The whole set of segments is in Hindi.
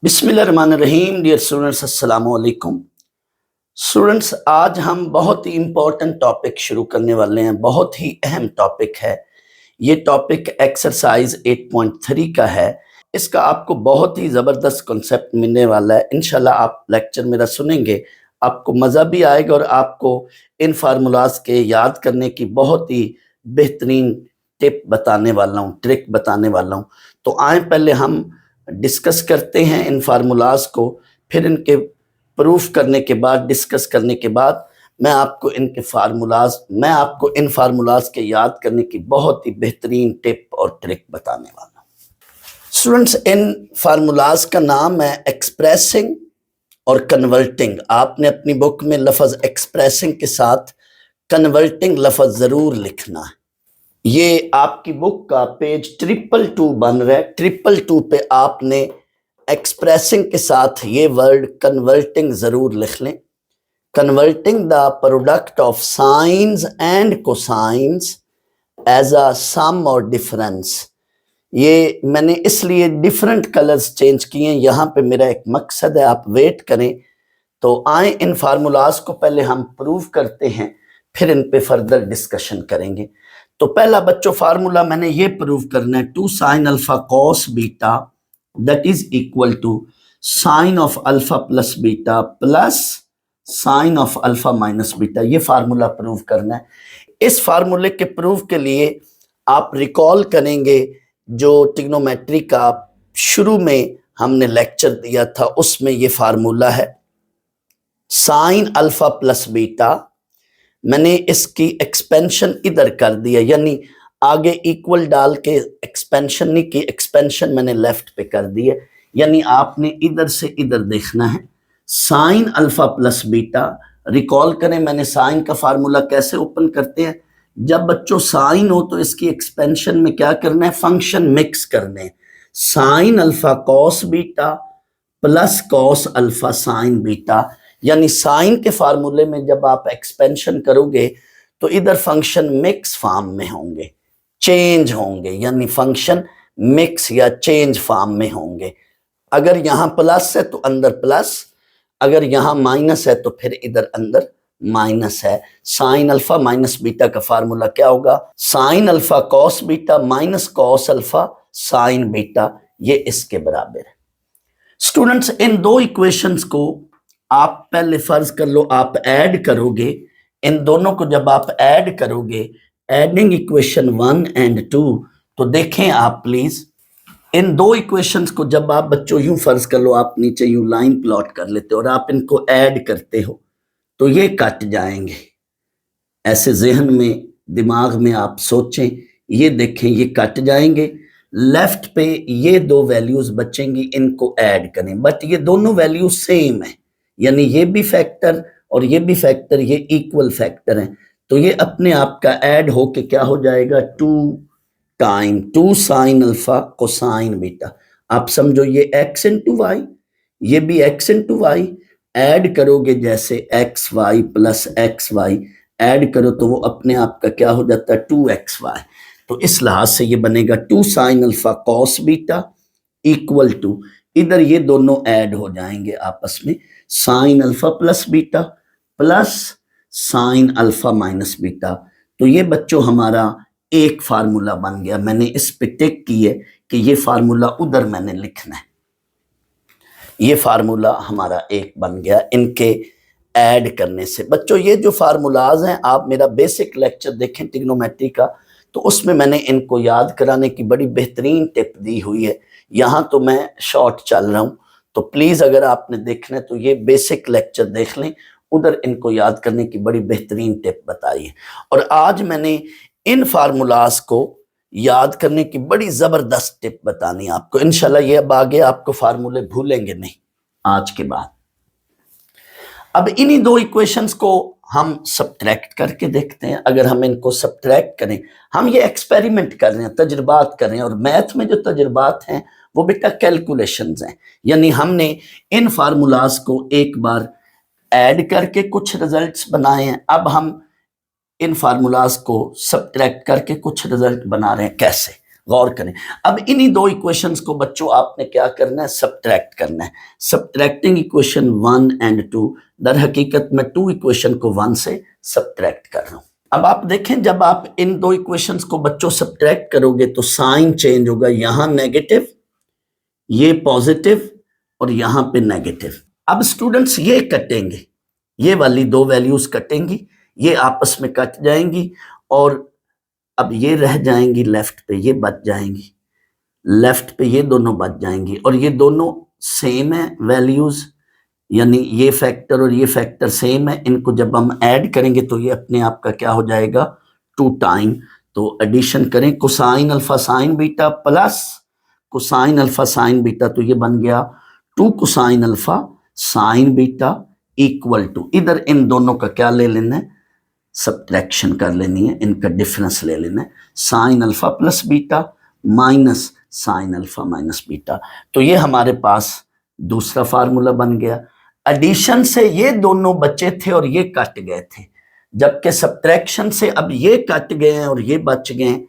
बिस्मिल्लाहिर्रहमानिर्रहीम। डियर स्टूडेंट्स, अस्सलाम वालेकुम। स्टूडेंट्स, आज हम बहुत ही इंपॉर्टेंट टॉपिक शुरू करने वाले हैं। बहुत ही अहम टॉपिक है ये। टॉपिक एक्सरसाइज 8.3 का है। इसका आपको बहुत ही ज़बरदस्त कॉन्सेप्ट मिलने वाला है। इंशाल्लाह आप लेक्चर मेरा सुनेंगे, आपको मज़ा भी आएगा और आपको इन फार्मूलाज के याद करने की बहुत ही बेहतरीन टिप बताने वाला हूँ, ट्रिक बताने वाला हूँ। तो आए पहले हम डिस्कस करते हैं इन फार्मूलाज को, फिर इनके प्रूफ करने के बाद, डिस्कस करने के बाद मैं आपको इन फार्मूलाज के याद करने की बहुत ही बेहतरीन टिप और ट्रिक बताने वाला हूँ। स्टूडेंट्स, इन फार्मूलाज का नाम है एक्सप्रेसिंग और कन्वर्टिंग। आपने अपनी बुक में लफ्ज़ एक्सप्रेसिंग के साथ कन्वर्टिंग लफ्ज़ ज़रूर लिखना है। ये आपकी बुक का पेज 222 बन रहा है। 222 पे आपने एक्सप्रेसिंग के साथ ये वर्ड कन्वर्टिंग जरूर लिख लें। Converting the product of sines and cosines as a sum और डिफरेंस। ये मैंने इसलिए डिफरेंट कलर्स चेंज किए हैं, यहाँ पे मेरा एक मकसद है, आप वेट करें। तो आए इन फार्मूलाज को पहले हम प्रूव करते हैं, फिर इन पे फर्दर डिस्कशन करेंगे। तो पहला बच्चों फार्मूला मैंने ये प्रूव करना है, 2 sin alpha cos beta that is equal to sine of alpha plus beta plus sine of alpha minus beta. ये फार्मूला प्रूव करना है। इस फार्मूले के प्रूफ के लिए आप रिकॉल करेंगे जो ट्रिग्नोमेट्री का शुरू में हमने लेक्चर दिया था, उसमें ये फार्मूला है साइन अल्फा प्लस बीटा। मैंने इसकी एक्सपेंशन इधर कर दिया, यानी आगे इक्वल डाल के एक्सपेंशन नहीं की, एक्सपेंशन मैंने लेफ्ट पे कर दिया, यानी आपने इधर से इधर देखना है। Sign alpha plus beta, recall करें मैंने साइन का फार्मूला कैसे ओपन करते हैं। जब बच्चों साइन हो तो इसकी एक्सपेंशन में क्या करना है, फंक्शन मिक्स करने। Sign alpha cos beta plus cos alpha sine beta, यानी साइन के फार्मूले में जब आप एक्सपेंशन करोगे तो इधर फंक्शन मिक्स फॉर्म में होंगे, चेंज होंगे, यानी फंक्शन मिक्स या चेंज फॉर्म में होंगे। अगर यहां प्लस है तो अंदर प्लस, अगर यहां माइनस है तो फिर इधर अंदर माइनस है। साइन अल्फा माइनस बीटा का फार्मूला क्या होगा, sign alpha cos beta minus cos alpha sine beta, ये इसके बराबर है। स्टूडेंट्स, इन दो इक्वेशंस को आप पहले फर्ज कर लो आप ऐड करोगे। इन दोनों को जब आप ऐड करोगे, एडिंग इक्वेशन 1 एंड 2, तो देखें आप प्लीज, इन दो इक्वेशंस को जब आप बच्चों यूं फर्ज कर लो, आप नीचे यूं लाइन प्लॉट कर लेते हो और आप इनको ऐड करते हो तो ये कट जाएंगे। ऐसे जहन में, दिमाग में आप सोचें, ये देखें ये कट जाएंगे। लेफ्ट पे ये दो वैल्यूज बचेंगी, इनको ऐड करें, बट ये दोनों वैल्यूज सेम है, यानी ये भी फैक्टर और ये भी फैक्टर, ये इक्वल फैक्टर हैं। तो ये अपने आप का ऐड होके क्या हो जाएगा, 2 साइन अल्फा कोसाइन बीटा। आप समझो ये x इंटू वाई, ये भी x इंटू वाई, ऐड करोगे जैसे X Y plus X Y, add करो तो वो अपने आप का क्या हो जाता है, 2xy। तो इस लिहाज से ये बनेगा 2 sine alpha cos beta equal to, इधर ये दोनों ऐड हो जाएंगे आपस में, sine alpha plus beta plus sine alpha minus beta. तो ये बच्चों हमारा एक फार्मूला बन गया। मैंने इस पे टिक की है कि ये फार्मूला उधर मैंने लिखना है। ये फार्मूला हमारा एक बन गया इनके ऐड करने से। बच्चों, ये जो फार्मूलाज हैं, आप मेरा बेसिक लेक्चर देखें ट्रिग्नोमेट्री का, तो उसमें मैंने इनको याद कराने की बड़ी बेहतरीन टिप दी हुई है। यहाँ तो मैं शॉर्ट चल रहा हूँ, तो प्लीज़ अगर आपने देखना है तो ये बेसिक लेक्चर देख लें, उधर इनको याद करने की बड़ी बेहतरीन टिप बताई है। और आज मैंने इन फार्मूलाज को याद करने की बड़ी ज़बरदस्त टिप बतानी है आपको। इंशाल्लाह ये अब आगे आपको फार्मूले भूलेंगे नहीं आज के बाद। अब इन्हीं दो इक्वेशंस को हम सब्ट्रैक्ट करके देखते हैं। अगर हम इनको सब्ट्रैक्ट करें, हम ये एक्सपेरिमेंट कर रहे हैं, तजुर्बात कर रहे हैं, और मैथ में जो तजुर्बात हैं वो बेटा कैलकुलेशंस हैं, यानी हमने इन फार्मूलाज को एक बार ऐड करके कुछ रिजल्ट्स बनाए हैं, अब हम इन फार्मूलाज को सब्ट्रैक्ट करके कुछ रिजल्ट बना रहे हैं। कैसे, गौर करें। अब इन्हीं दो इक्वेशंस को बच्चों आपने क्या करना है, सब्ट्रैक्ट करना है। सब्ट्रैक्टिंग इक्वेशन 1 एंड 2, दर हकीकत में 2 इक्वेशन को 1 से सब्ट्रैक्ट कर रहा हूं। अब आप देखें, जब आप इन दो इक्वेशंस को बच्चों सब्ट्रैक्ट करोगे तो साइन चेंज होगा, यहां नेगेटिव, ये पॉजिटिव और यहां पे नेगेटिव। अब स्टूडेंट्स ये कटेंगे, ये वाली दो वैल्यूज कटेंगी, ये आपस में कट जाएंगी और अब ये रह जाएंगी लेफ्ट पे, ये बच जाएंगी लेफ्ट पे, ये दोनों बच जाएंगी और ये दोनों सेम है वैल्यूज, यानी ये फैक्टर और ये फैक्टर सेम है। इनको जब हम ऐड करेंगे तो ये अपने आप का क्या हो जाएगा, 2 टाइम। तो एडिशन करें, cosine alpha sine beta plus cosine alpha sine beta, तो ये बन गया 2 cosine alpha sine beta equal to, इधर इन दोनों का क्या ले लेना है, सब्ट्रैक्शन कर लेनी है, इनका डिफरेंस ले लेना है, sign alpha plus beta minus sign alpha minus beta. तो ये हमारे पास दूसरा फार्मूला बन गया। एडिशन से ये दोनों बचे थे और ये कट गए थे, जबकि सब्ट्रैक्शन से अब ये कट गए हैं और ये बच गए,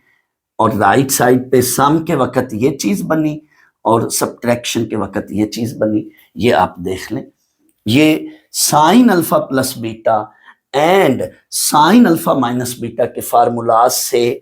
और राइट साइड पे सम के वक्त ये चीज बनी और सब्ट्रैक्शन के वक्त ये चीज बनी। ये आप देख लें, ये sign alpha plus beta and sign alpha minus beta के फार्मूला से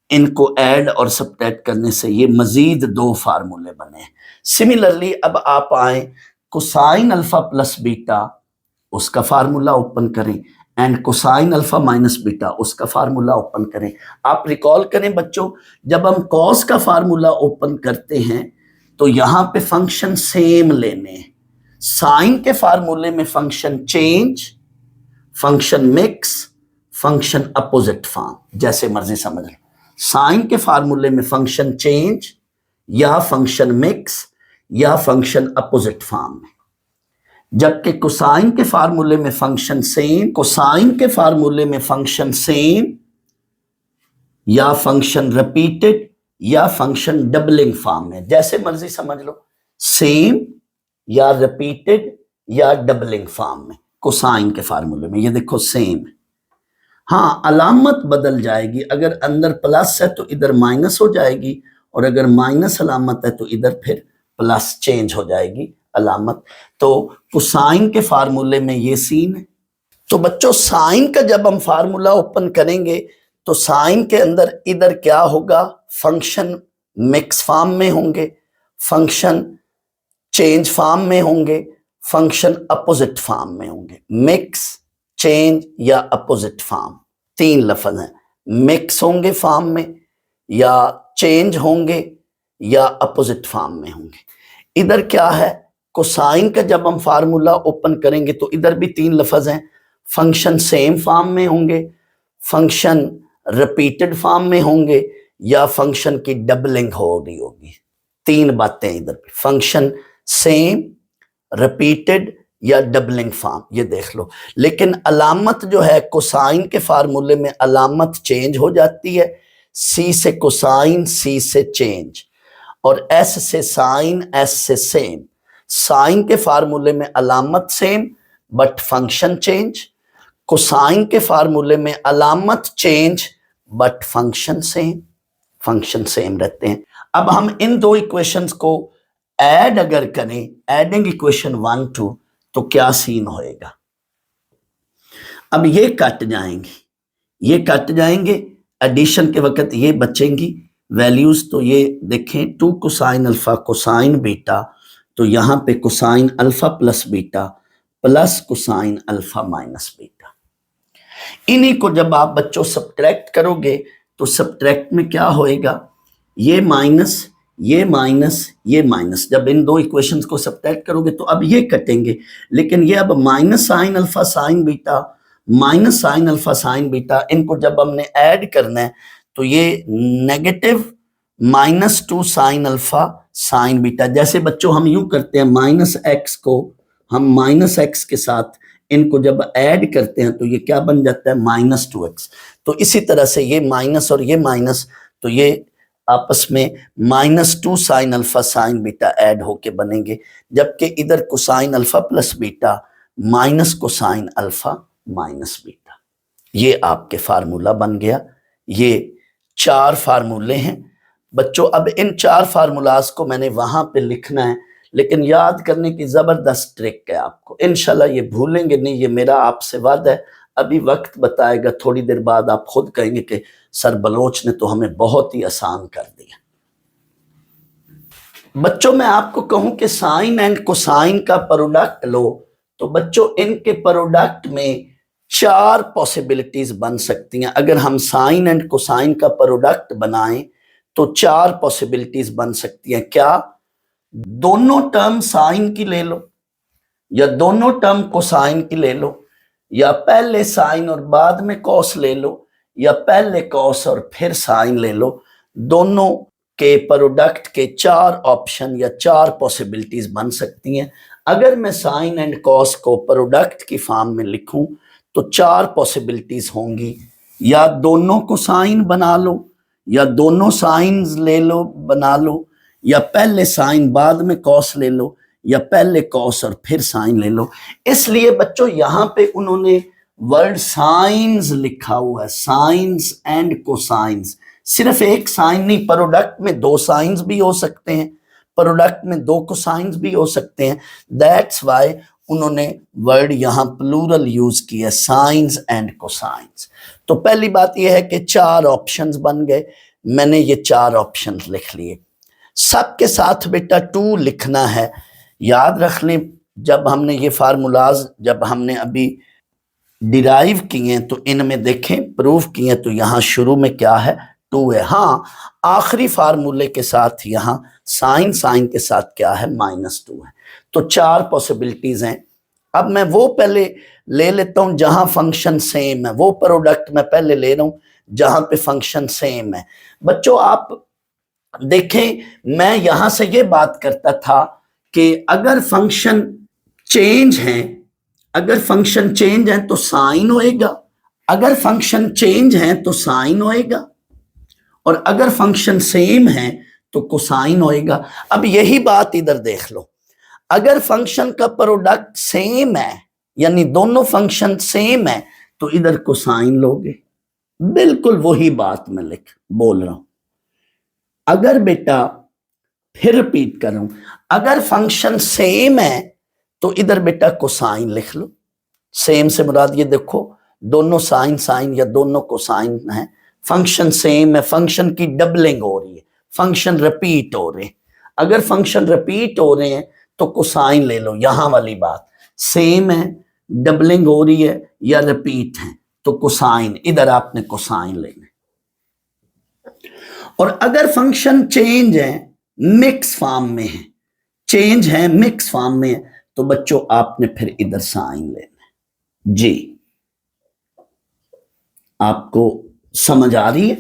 इनको ऐड और सब्ट्रैक्ट करने से ये मजीद 2 फार्मूले बने। सिमिलरली अब आप आए कोसाइन अल्फा प्लस बीटा, उसका फार्मूला ओपन करें, and cosine alpha minus beta, उसका फार्मूला ओपन करें। आप रिकॉल करें बच्चों, जब हम कॉस का फार्मूला ओपन करते हैं तो यहां पे फंक्शन सेम लेने हैं। साइन के फार्मूले में function change, function mix, function opposite form, जैसे मर्जी समझ लो। साइन के फार्मूले में फंक्शन चेंज या फंक्शन मिक्स या फंक्शन अपोजिट फॉर्म में, जबकि कोसाइन के फार्मूले में फंक्शन सेम, कोसाइन के फार्मूले में फंक्शन सेम या फंक्शन रिपीटेड या फंक्शन डबलिंग फॉर्म में, जैसे मर्जी समझ लो, सेम या रिपीटेड या डबलिंग फॉर्म में कोसाइन के फार्मूले में। ये देखो सेम, हाँ अलामत बदल जाएगी, अगर अंदर प्लस है तो इधर माइनस हो जाएगी और अगर माइनस अलामत है तो इधर फिर प्लस चेंज हो जाएगी अलामत। तो कोसाइन के फार्मूले में ये सीन है। तो बच्चों साइन का जब हम फार्मूला ओपन करेंगे तो साइन के अंदर इधर क्या होगा, फंक्शन मिक्स फॉर्म में होंगे, फंक्शन चेंज फॉर्म में होंगे, फंक्शन अपोजिट फॉर्म में होंगे। मिक्स, चेंज या अपोजिट फॉर्म, 3 लफ्ज हैं। मिक्स होंगे फॉर्म में या चेंज होंगे या अपोजिट फॉर्म में होंगे। इधर क्या है, कोसाइन का जब हम फार्मूला ओपन करेंगे तो इधर भी 3 लफ्ज हैं, फंक्शन सेम फॉर्म में होंगे, फंक्शन रिपीटेड फॉर्म में होंगे या फंक्शन की डबलिंग हो रही होगी। 3 बातें इधर पे, फंक्शन सेम, रिपीटेड या डबलिंग फॉर्म, ये देख लो। लेकिन अलामत जो है कोसाइन के फार्मूले में अलामत चेंज हो जाती है, सी से कोसाइन, सी से चेंज, और एस से साइन, एस से सेम। साइन के फार्मूले में अलामत same but function change, cosine के फार्मूले में अलामत चेंज बट फंक्शन सेम रहते हैं। अब हम इन दो इक्वेशंस को ऐड अगर करें, एडिंग इक्वेशन 1 2, तो क्या सीन होएगा। अब ये कट जाएंगे, एडिशन के वक्त ये बचेंगी वैल्यूज। तो ये देखें 2 कोसाइन अल्फा कोसाइन बीटा, तो यहां पे cosine alpha plus beta plus cosine alpha minus beta. इन्हीं को जब आप बच्चों सब्ट्रैक्ट करोगे तो सब्ट्रैक्ट में क्या होएगा, ये माइनस, ये माइनस, ये माइनस। जब इन दो इक्वेशंस को सब्ट्रैक्ट करोगे तो अब ये कटेंगे, लेकिन ये अब minus sine alpha sine beta minus sine alpha sine beta, इनको जब हमने ऐड करना है तो ये negative -2 sine alpha sine beta. जैसे बच्चों हम यूं करते हैं, माइनस एक्स को हम माइनस एक्स के साथ इनको जब ऐड करते हैं तो ये क्या बन जाता है, -2x। तो इसी तरह से ये माइनस और ये माइनस, तो ये आपस में -2 sine alpha sine beta add होके बनेंगे, जबकि इधर cosine alpha plus beta minus cosine alpha minus beta. ये आपके फार्मूला बन गया। ये 4 फार्मूले हैं। बच्चों अब इन 4 फार्मूलाज को मैंने वहां पे लिखना है, लेकिन याद करने की जबरदस्त ट्रिक है आपको। इंशाल्लाह ये भूलेंगे नहीं, ये मेरा आपसे वादा है। अभी वक्त बताएगा, थोड़ी देर बाद आप खुद कहेंगे कि सर बलोच ने तो हमें बहुत ही आसान कर दिया। बच्चों मैं आपको कहूं कि साइन एंड कोसाइन का प्रोडक्ट लो, तो बच्चों इनके प्रोडक्ट में 4 पॉसिबिलिटीज बन सकती हैं। अगर हम साइन एंड कोसाइन का प्रोडक्ट बनाएं तो 4 पॉसिबिलिटीज बन सकती हैं। क्या? दोनों टर्म साइन की ले लो, या दोनों टर्म कोसाइन की ले लो, या पहले साइन और बाद में कॉस ले लो, या पहले कॉस और फिर साइन ले लो। दोनों के प्रोडक्ट के 4 ऑप्शन या 4 पॉसिबिलिटीज बन सकती हैं। अगर मैं साइन एंड कॉस को प्रोडक्ट की फॉर्म में लिखूं तो 4 पॉसिबिलिटीज होंगी। या दोनों को साइन बना लो, या दोनों साइंस ले लो बना लो, या पहले साइन बाद में कॉस ले लो, या पहले कॉस और फिर साइन ले लो। इसलिए बच्चों यहां पे उन्होंने वर्ड साइंस लिखा हुआ है, साइंस एंड कोसाइंस। सिर्फ एक साइन नहीं, प्रोडक्ट में 2 साइंस भी हो सकते हैं, प्रोडक्ट में 2 कोसाइंस भी हो सकते हैं। दैट्स वाई उन्होंने वर्ड यहां प्लूरल यूज किया, साइंस एंड कोसाइंस। तो पहली बात यह है कि 4 ऑप्शंस बन गए। मैंने ये 4 ऑप्शंस लिख लिए। सबके साथ बेटा 2 लिखना है। याद रख लें, जब हमने ये फार्मूलाज जब हमने अभी डिराइव किए हैं तो इनमें देखें प्रूव किए तो यहाँ शुरू में क्या है? 2 है। हाँ, आखिरी फार्मूले के साथ यहाँ साइन, साइन के साथ क्या है? -2 है। तो 4 पॉसिबिलिटीज हैं। अब मैं वो पहले ले लेता हूं जहां फंक्शन सेम है, वो प्रोडक्ट मैं पहले ले रहा हूं जहां पे फंक्शन सेम है। बच्चों आप देखें, मैं यहां से ये बात करता था कि अगर फंक्शन चेंज है, अगर फंक्शन चेंज है तो साइन होएगा, अगर फंक्शन चेंज है तो साइन होएगा, और अगर फंक्शन सेम है तो कोसाइन होएगा। अब यही बात इधर देख लो, अगर फंक्शन का प्रोडक्ट सेम है यानी दोनों फंक्शन सेम है तो इधर कोसाइन लोगे। बिल्कुल वही बात मैं बोल रहा हूं। अगर बेटा फिर रिपीट करूं, अगर फंक्शन सेम है तो इधर बेटा कोसाइन लिख लो। सेम से मुराद ये देखो, दोनों साइन साइन या दोनों कोसाइन है। फंक्शन सेम है, फंक्शन की डबलिंग हो रही है, फंक्शन रिपीट हो रहे हैं। अगर फंक्शन रिपीट हो रहे हैं तो कोसाइन ले लो। यहां वाली बात सेम है, डबलिंग हो रही है या रिपीट है तो कोसाइन, इधर आपने कोसाइन लेना। और अगर फंक्शन चेंज है, मिक्स फॉर्म में है, चेंज है मिक्स फॉर्म में है, तो बच्चों आपने फिर इधर साइन लेना है। जी आपको समझ आ रही है?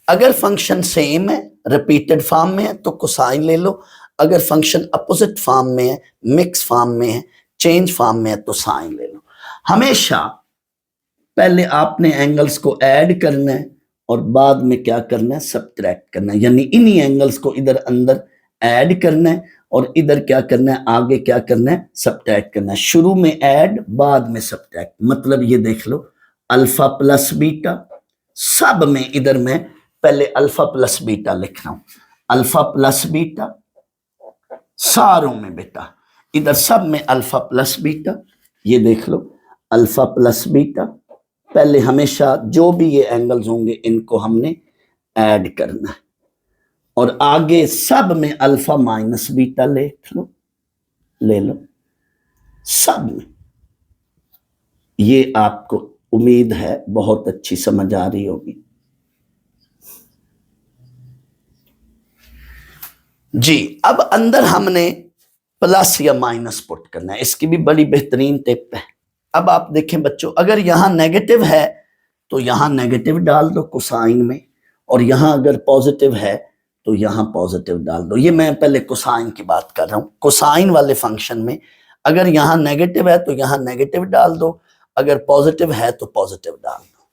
अगर फंक्शन सेम है, रिपीटेड फॉर्म में है तो कोसाइन ले लो। अगर फंक्शन अपोजिट फॉर्म में है, मिक्स फॉर्म में है, चेंज फॉर्म में है तो साइन ले लो। हमेशा पहले आपने एंगल्स को ऐड करना है और बाद में क्या करना है? सब्ट्रैक्ट करना है। यानी इन्हीं एंगल्स को इधर अंदर ऐड करना है और इधर क्या करना है? आगे क्या करना है? सब्ट्रैक्ट करना है। शुरू में ऐड, बाद में सब्ट्रैक्ट। मतलब ये देख लो, अल्फा प्लस बीटा, सब में इधर मैं पहले अल्फा प्लस बीटा लिख रहा हूं। अल्फा प्लस बीटा सारों में बेटा, इधर सब में अल्फा प्लस बीटा। ये देख लो, अल्फा प्लस बीटा। पहले हमेशा जो भी ये एंगल्स होंगे इनको हमने ऐड करना है, और आगे सब में अल्फा माइनस बीटा लिख लो, ले लो सब में। ये आपको उम्मीद है बहुत अच्छी समझ आ रही होगी। जी अब अंदर हमने प्लस या माइनस पुट करना है। इसकी भी बड़ी बेहतरीन टिप है। अब आप देखें बच्चों, अगर यहां नेगेटिव है तो यहां नेगेटिव डाल दो कोसाइन में, और यहां अगर पॉजिटिव है तो यहां पॉजिटिव डाल दो। ये मैं पहले कोसाइन की बात कर रहा हूं। कोसाइन वाले फंक्शन में अगर यहां नेगेटिव है तो यहां नेगेटिव डाल दो, अगर पॉजिटिव है तो पॉजिटिव डाल दो।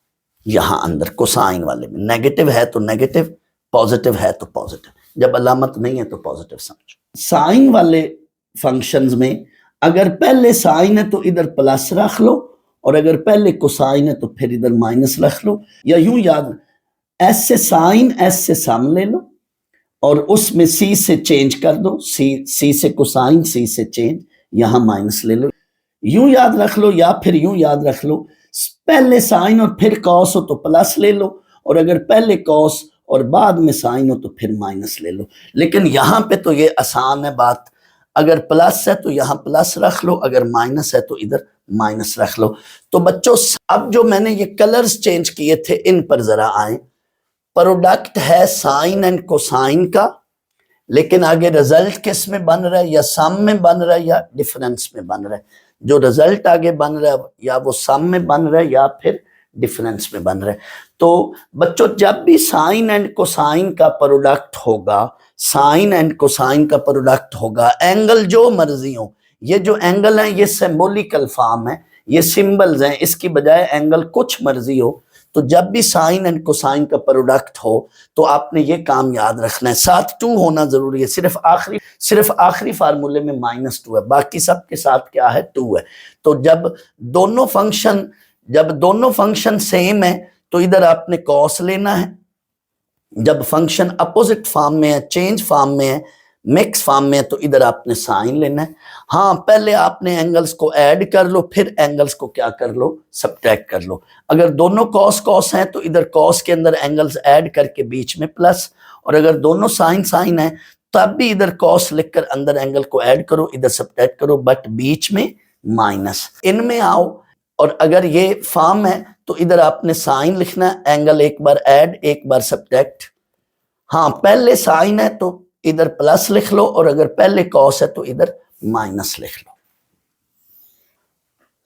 यहां अंदर कोसाइन वाले में नेगेटिव है तो नेगेटिव, पॉजिटिव है तो पॉजिटिव, जब अलामत नहीं है तो पॉजिटिव समझो। साइन वाले फंक्शंस में अगर पहले साइन है तो इधर प्लस रख लो, और अगर पहले कोसाइन है तो फिर इधर माइनस रख लो। या यूं याद, एस से साइन, एस से सम ले लो, और उसमें सी से चेंज कर दो, सी से कोसाइन, सी से चेंज, यहां माइनस ले लो। यूं याद रख लो या फिर यूं याद रख लो, पहले साइन और फिर कॉस हो तो प्लस ले लो, और अगर पहले कॉस और बाद में साइन हो तो फिर माइनस ले लो। लेकिन यहां पे तो ये आसान है बात, अगर प्लस है तो यहां प्लस रख लो, अगर माइनस है तो इधर माइनस रख लो। तो बच्चों अब जो मैंने ये कलर्स चेंज किए थे इन पर जरा आए। प्रोडक्ट है साइन एंड कोसाइन का, लेकिन आगे रिजल्ट किस में बन रहा है, या सम में बन रहा है या डिफरेंस में बन रहा है। जो रिजल्ट आगे बन रहा है या वो सम में बन रहा है या फिर डिफरेंस में बन रहा है। तो बच्चों जब भी साइन एंड कोसाइन का प्रोडक्ट होगा, साइन एंड कोसाइन का प्रोडक्ट होगा, एंगल जो मर्जी हो, ये जो एंगल है ये सिंबॉलिकल फॉर्म है, ये सिंबल्स हैं, इसकी बजाय एंगल कुछ मर्जी हो, तो जब भी साइन एंड कोसाइन का प्रोडक्ट हो तो आपने ये काम याद रखना है, साथ 2 होना जरूरी है। सिर्फ आखिरी फार्मूले में -2 है, बाकी सब के साथ क्या है, 2 है। तो जब दोनों फंक्शन सेम है तो इधर आपने कॉस लेना है, जब फंक्शन अपोजिट फॉर्म में है, चेंज फॉर्म में है, मिक्स फॉर्म में है, तो इधर आपने साइन लेना है। हाँ, पहले आपने एंगल्स को ऐड कर लो, फिर एंगल्स को क्या कर लो, सब्ट्रैक्ट कर लो। अगर दोनों कॉस कॉस हैं तो इधर कॉस के अंदर एंगल्स ऐड करके बीच में प्लस, और अगर दोनों साइन साइन है तब भी इधर कॉस लिखकर अंदर एंगल को ऐड करो, इधर सब्ट्रैक्ट करो, बट बीच में माइनस। इनमें आओ, और अगर ये फॉर्म है तो इधर आपने साइन लिखना है, एंगल एक बार ऐड एक बार सब्ट्रैक्ट। हाँ, पहले साइन है तो इधर प्लस लिख लो, और अगर पहले कॉस है तो इधर माइनस लिख लो।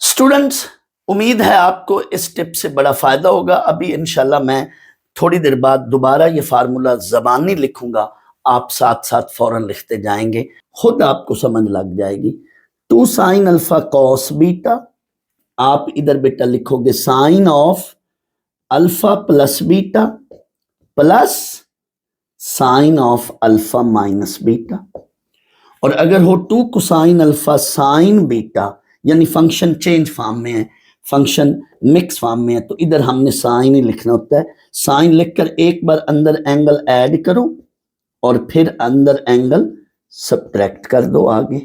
स्टूडेंट्स, उम्मीद है आपको इस टिप से बड़ा फायदा होगा। अभी इंशाल्लाह मैं थोड़ी देर बाद दोबारा ये फार्मूला ज़बानी लिखूंगा, आप साथ साथ फौरन लिखते जाएंगे, खुद आपको समझ लग जाएगी। 2 साइन अल्फा कॉस बीटा, आप इधर बेटा लिखोगे sine of alpha plus beta plus sine of alpha minus beta, और अगर हो 2 कोसाइन अल्फा साइन बीटा, यानी फंक्शन चेंज फॉर्म में है, फंक्शन मिक्स फॉर्म में है, तो इधर हमने साइन ही लिखना होता है। साइन लिखकर एक बार अंदर एंगल ऐड करो और फिर अंदर एंगल सब्ट्रैक्ट कर दो। आगे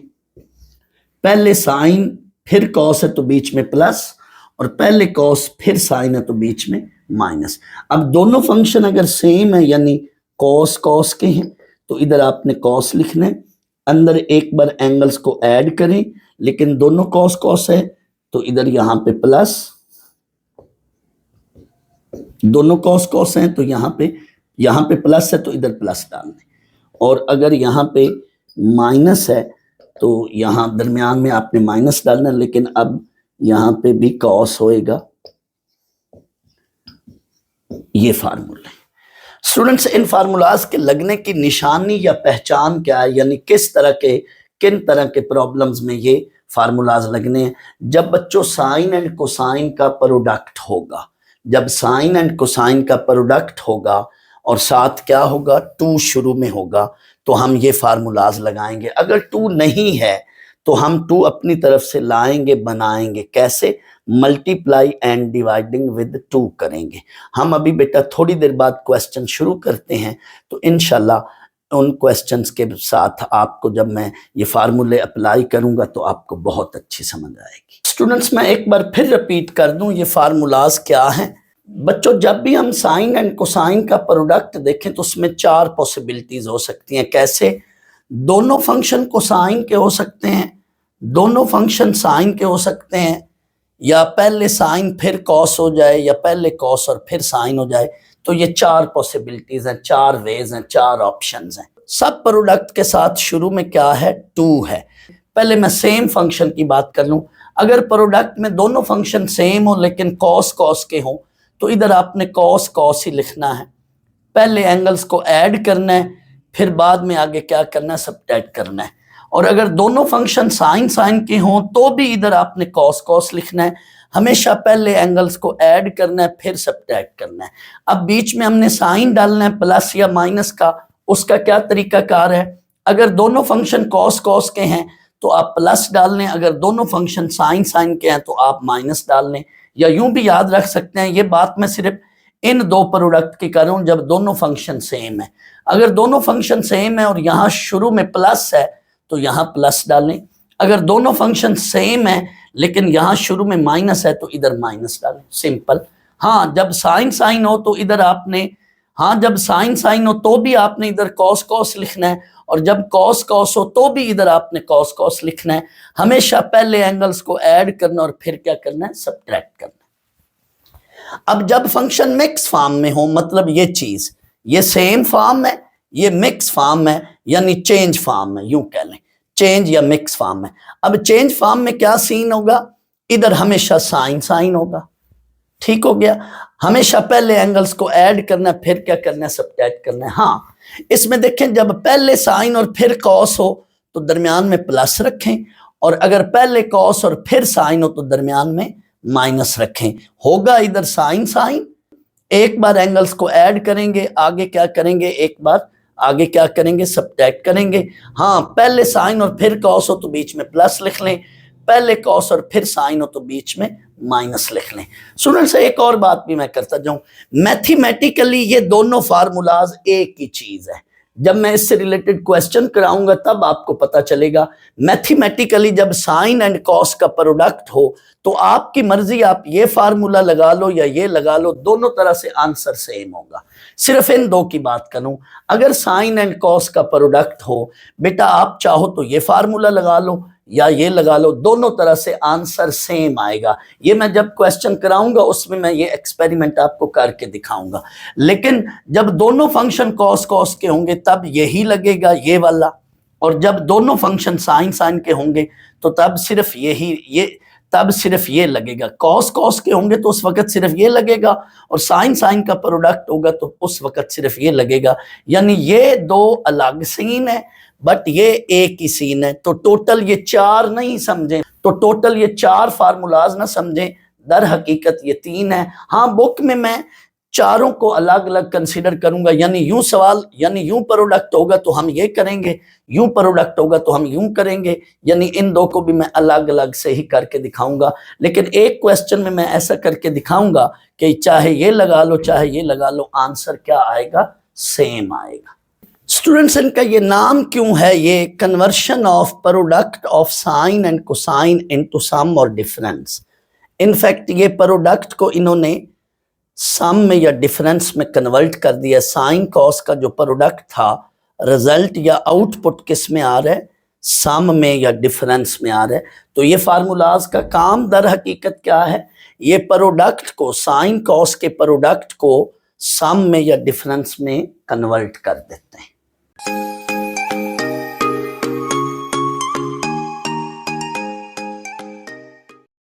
पहले साइन फिर कॉस है तो बीच में प्लस, और पहले कॉस फिर साइन है तो बीच में माइनस। अब दोनों फंक्शन अगर सेम है, यानी कॉस कॉस के हैं, तो इधर आपने कॉस लिखना है, अंदर एक बार एंगल्स को ऐड करें, लेकिन दोनों कॉस कॉस है तो इधर यहां पे प्लस, दोनों कॉस कॉस हैं तो यहां पे प्लस है तो इधर प्लस डालना है, और अगर यहां पे माइनस है तो यहां दरमियान में आपने माइनस डालना है, लेकिन अब यहां पे भी कॉस होएगा। ये फार्मूला है स्टूडेंट्स। इन फार्मूलाज के लगने की निशानी या पहचान क्या है, यानी किन तरह के प्रॉब्लम्स में ये फार्मूलाज लगने हैं। जब बच्चों साइन एंड कोसाइन का प्रोडक्ट होगा, जब साइन एंड कोसाइन का प्रोडक्ट होगा और साथ क्या होगा, 2 शुरू में होगा, तो हम ये फार्मूलाज लगाएंगे। अगर 2 नहीं है तो हम 2 अपनी तरफ से लाएंगे, बनाएंगे। कैसे? मल्टीप्लाई एंड डिवाइडिंग विद 2 करेंगे। हम अभी बेटा थोड़ी देर बाद क्वेश्चन शुरू करते हैं, तो इंशाल्लाह उन क्वेश्चंस के साथ आपको जब मैं ये फार्मूले अप्लाई करूंगा तो आपको बहुत अच्छी समझ आएगी। स्टूडेंट्स, मैं एक बार फिर रिपीट कर दूं, ये फार्मूलाज क्या हैं। बच्चों, जब भी हम साइन एंड कोसाइन का प्रोडक्ट देखें तो उसमें 4 पॉसिबिलिटीज हो सकती हैं। कैसे? दोनों फंक्शन कोसाइन के हो सकते हैं, दोनों फंक्शन साइन के हो सकते हैं, या पहले साइन फिर कॉस हो जाए, या पहले कॉस और फिर साइन हो जाए। तो ये 4 पॉसिबिलिटीज हैं, 4 वेज हैं, 4 ऑप्शंस हैं। सब प्रोडक्ट के साथ शुरू में क्या है, 2 है। पहले मैं सेम फंक्शन की बात कर लूं। अगर प्रोडक्ट में दोनों फंक्शन सेम हो लेकिन कॉस कॉस के हो, तो इधर आपने कॉस कॉस ही लिखना है, पहले एंगल्स को ऐड करना है, फिर बाद में आगे क्या करना है, सब्ट्रैक्ट करना है। और अगर दोनों फंक्शन साइन साइन के हों तो भी इधर आपने कॉस कॉस लिखना है, हमेशा पहले एंगल्स को ऐड करना है फिर सब्ट्रैक्ट करना है। अब बीच में हमने साइन डालना है प्लस या माइनस का, उसका क्या तरीकाकार है? अगर दोनों फंक्शन कॉस कॉस के हैं तो आप प्लस डाल लें, अगर दोनों फंक्शन साइन साइन के हैं तो आप माइनस डाल लें। या यूं भी याद रख सकते हैं, ये बात मैं सिर्फ इन 2 प्रोडक्ट की कर रहा हूं जब दोनों फंक्शन सेम है। अगर दोनों फंक्शन सेम है और यहाँ शुरू में प्लस है तो यहाँ प्लस डालें, अगर दोनों फंक्शन सेम है लेकिन यहाँ शुरू में माइनस है तो इधर माइनस डालें, सिंपल। हाँ जब साइन साइन हो तो इधर आपने, हाँ जब साइन साइन हो तो भी आपने इधर कॉस कॉस लिखना है, और जब कॉस कॉस हो तो भी इधर आपने कॉस कॉस लिखना है। हमेशा पहले एंगल्स को ऐड करना और फिर क्या करना है, सब्ट्रैक्ट करना है। अब जब फंक्शन मिक्स फॉर्म में हो, मतलब ये चीज, ये सेम फॉर्म है, ये मिक्स फॉर्म है, यानी चेंज फॉर्म है, यूं कह लें चेंज या मिक्स फॉर्म है। अब चेंज फॉर्म में क्या सीन होगा, इधर हमेशा साइन साइन होगा, ठीक हो गया। हमेशा पहले एंगल्स को ऐड करना है, फिर क्या करना है, सब्ट्रैक्ट करना है। हाँ इसमें देखें जब पहले साइन और फिर कॉस हो तो दरमियान में प्लस रखें, और अगर पहले कॉस और फिर साइन हो तो दरमियान में माइनस रखें। होगा इधर साइन साइन, एक बार एंगल्स को ऐड करेंगे, आगे क्या करेंगे, एक बार आगे क्या करेंगे, सब्ट्रैक्ट करेंगे। हाँ पहले साइन और फिर कॉस हो तो बीच में प्लस लिख लें, पहले कॉस और फिर साइन हो तो बीच में माइनस लिख लें। स्टूडेंट्स एक और बात भी मैं करता जाऊं, मैथमेटिकली ये दोनों फार्मूलाज एक ही चीज है। जब मैं इससे रिलेटेड क्वेश्चन कराऊंगा तब आपको पता चलेगा। मैथमेटिकली जब साइन एंड कॉस का प्रोडक्ट हो तो आपकी मर्जी, आप ये फार्मूला लगा लो या ये लगा लो, दोनों तरह से आंसर सेम होगा। सिर्फ इन दो की बात करूं, अगर साइन एंड कॉस का प्रोडक्ट हो बेटा, आप चाहो तो ये फार्मूला लगा लो या ये लगा लो, दोनों तरह से आंसर सेम आएगा। ये मैं जब क्वेश्चन कराऊंगा उसमें मैं ये एक्सपेरिमेंट आपको करके दिखाऊंगा। लेकिन जब दोनों फंक्शन कॉस कॉस के होंगे तब यही लगेगा, ये वाला, और जब दोनों फंक्शन साइन साइन के होंगे तो तब सिर्फ ये लगेगा। कॉस कॉस के होंगे तो उस वक्त सिर्फ ये लगेगा, और साइन साइन का प्रोडक्ट होगा तो उस वक्त सिर्फ ये लगेगा। यानी ये दो अलग सीन है बट ये एक ही सीन है। तो टोटल ये चार नहीं समझें, तो टोटल ये चार फार्मूलाज ना समझें, दर हकीकत ये तीन है। हाँ बुक में मैं चारों को अलग अलग कंसीडर करूंगा, यानी यूं सवाल, यानी यूं प्रोडक्ट होगा तो हम ये करेंगे, यूं प्रोडक्ट होगा तो हम यूं करेंगे, यानी इन दो को भी मैं अलग अलग से ही करके दिखाऊंगा। लेकिन एक क्वेश्चन में मैं ऐसा करके दिखाऊंगा कि चाहे ये लगा लो चाहे ये लगा लो, आंसर क्या आएगा, सेम आएगा। स्टूडेंट्स इनका ये नाम क्यों है, ये conversion of product of sine and cosine into sum और डिफरेंस। इनफैक्ट ये प्रोडक्ट को इन्होंने सम में या डिफरेंस में कन्वर्ट कर दिया। साइन कॉस का जो प्रोडक्ट था, रिजल्ट या आउटपुट किस में आ रहा है, सम में या डिफरेंस में आ रहा है। तो ये फार्मूलाज का काम दर हकीकत क्या है, ये प्रोडक्ट को, साइन कॉस के प्रोडक्ट को सम में या डिफरेंस में कन्वर्ट कर देते हैं।